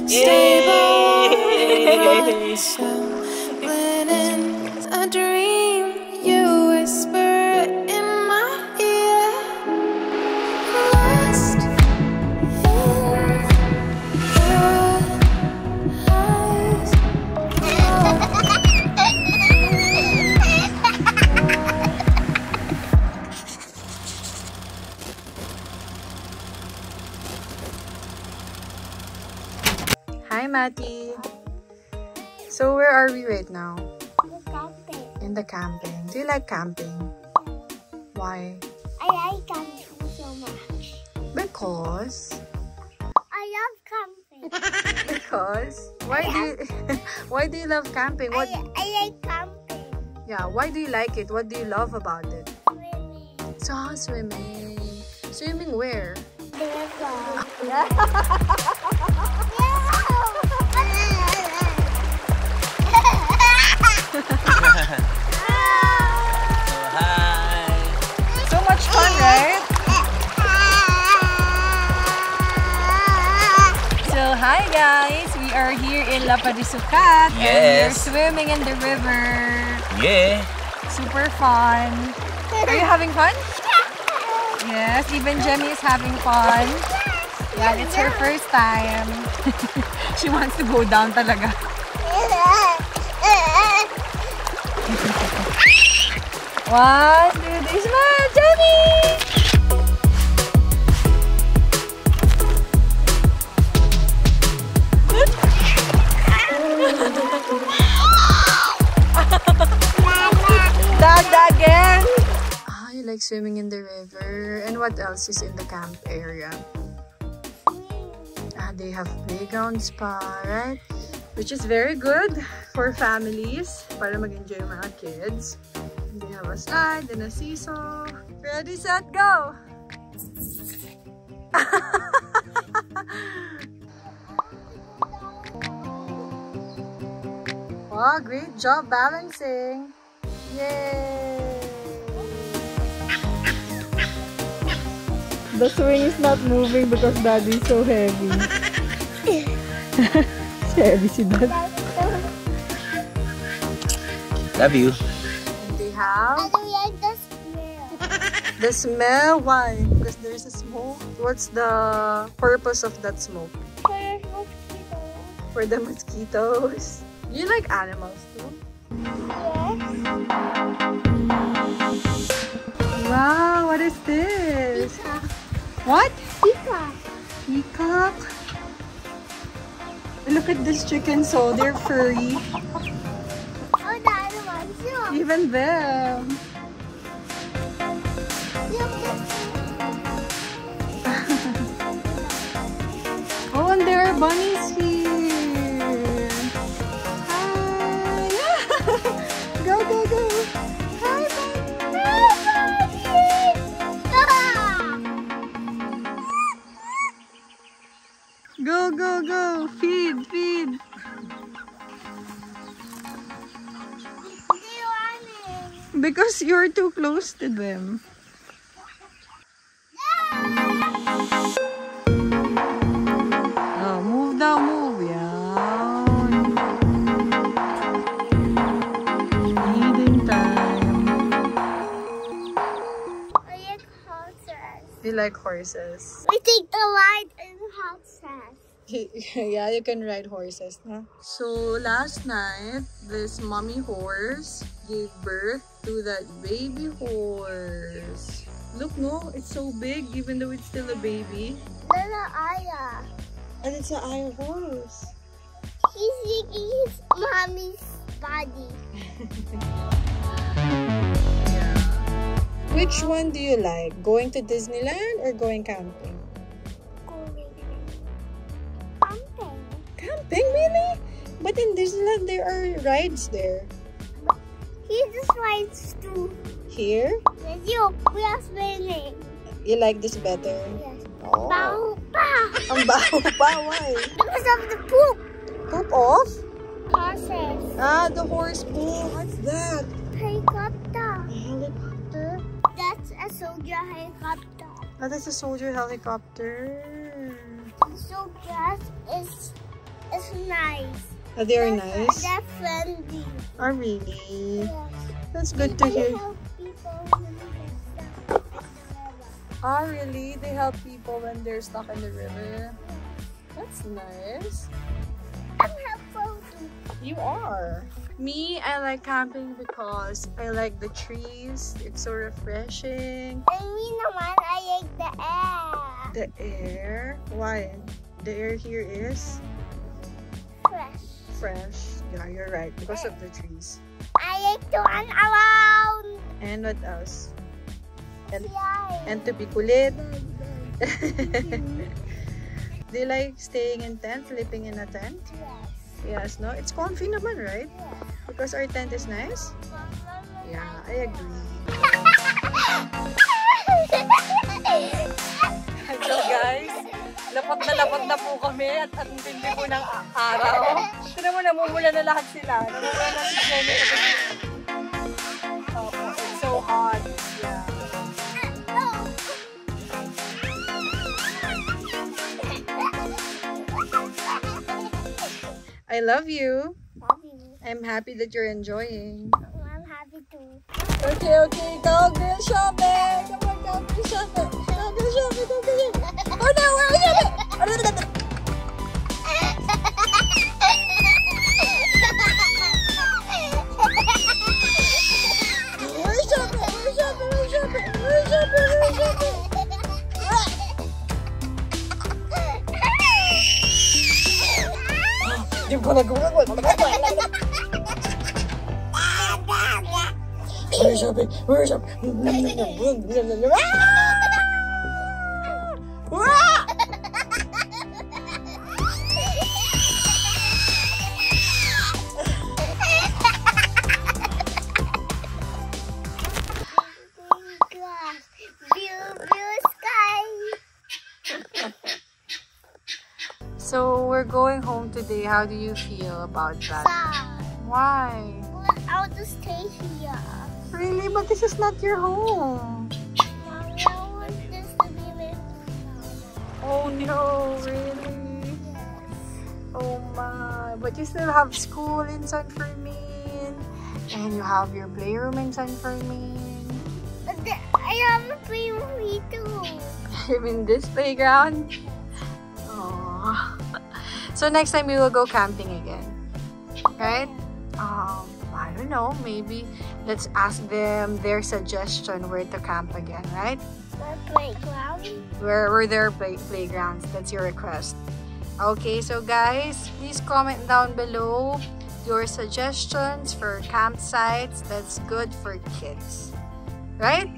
Yay! A dream you whisper in my ear, lost in Hi, Matty. So where are we right now? Camping. In the camping. Do you like camping? Why? I like camping so much. Because? I love camping. Because? Why do you love camping? I like camping. Yeah, why do you like it? What do you love about it? Swimming. So, swimming. Swimming where? The river. Hi! So much fun, right? So, hi guys! We are here in LaParisukat and we're Yes. swimming in the river. Yeah! Super fun. Are you having fun? Yes, even Jemmy is having fun. Yeah, it's her first time. She wants to go down talaga. One, two, three, smile, Jemmy! Dada again! Ah, you like swimming in the river. And what else is in the camp area? Ah, they have playground spa, right? Which is very good for families para mag-enjoy yung mga kids. They have a slide and a seesaw. Ready, set, go! Wow, great job balancing! Yay! The swing is not moving because Daddy is so heavy. Heavy si Dad. Love you! And they have I don't like the smell. the smell. Why? Because there's a smoke. What's the purpose of that smoke? For mosquitoes. For the mosquitoes. You like animals too? Yes. Wow, what is this? Peacock. What? Peacock. Peacock? Look at this chicken, so they're furry. Oh, the other one too. Even them. Oh, and there are bunnies here. Hi. Go, go, go. Hi, go, go, go. Feed, feed. Because you're too close to them. Oh, move down, move. Yan. Feeding time. I like horses. You like horses? We take the ride in horses. Yeah, you can ride horses, no? So last night, this mommy horse gave birth to that baby horse. Look, no, it's so big even though it's still a baby. Little Aya. And it's an Aya horse. He's licking his mommy's body. Yeah. Which one do you like? Going to Disneyland or going camping? Camping. Camping, really? But in Disneyland, there are rides there. He just rides too. Here? Yes, you. We are swimming. You like this better? Yes. Oh. Bow, bow. Ang baho pa, why? Because of the poop. Poop off? Horses. Ah, the horse poop. What's that? Helicopter. A helicopter? That's a soldier helicopter. Ah, that's a soldier helicopter. So grass is nice. They are nice. They're friendly. Oh, really? Yes. That's good to They hear. help people when they're stuck in the river. Oh, really? They help people when they're stuck in the river? That's nice. I'm helpful too. You are. Me, I like camping because I like the trees. It's so refreshing. And me naman, I like the air. The air? Why? The air here is Fresh. fresh. Yeah, you're right. Because of the trees. I like to run around. And what else? And, Yeah. and to be kulit. Do you like staying in tent, sleeping in a tent? Yes. Yes, no? It's comfy naman, right? Yes. Because our tent is nice? Yeah, I agree. So guys, lapot na po kami at tindi po ng araw. Ito naman, namumula na lahat sila. Namumula na si Jenny. Oh, it's so hot. Yeah. I love you. I'm happy that you're enjoying. I'm happy too. Okay, go girl shopping! Come on, go girl shopping! Go girl shopping, go girl shopping! Oh no, where is it? We're shopping! You're gonna go. We're shopping. Grass. Blue sky. So we're going home today. How do you feel about that? Sad. Why? But I'll just stay here. Really? But this is not your home. Mommy, I want this to be my home. Oh no, really? Yes. Oh my. But you still have school in San Fermin. And you have your playroom in San Fermin. But I have a play with me too. You're in this playground? Oh. So next time we will go camping again. Right? I don't know. Maybe let's ask them their suggestion where to camp again, right? The playground. Where their playgrounds. That's your request. Okay, so guys, please comment down below your suggestions for campsites that's good for kids. Right?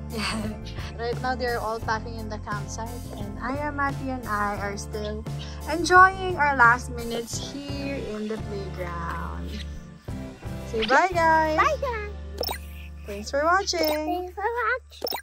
Yeah. Right now, they're all packing in the campsite, and Matty and I are still enjoying our last minutes here in the playground. Say bye, guys. Bye guys. Thanks for watching. Thanks for watching.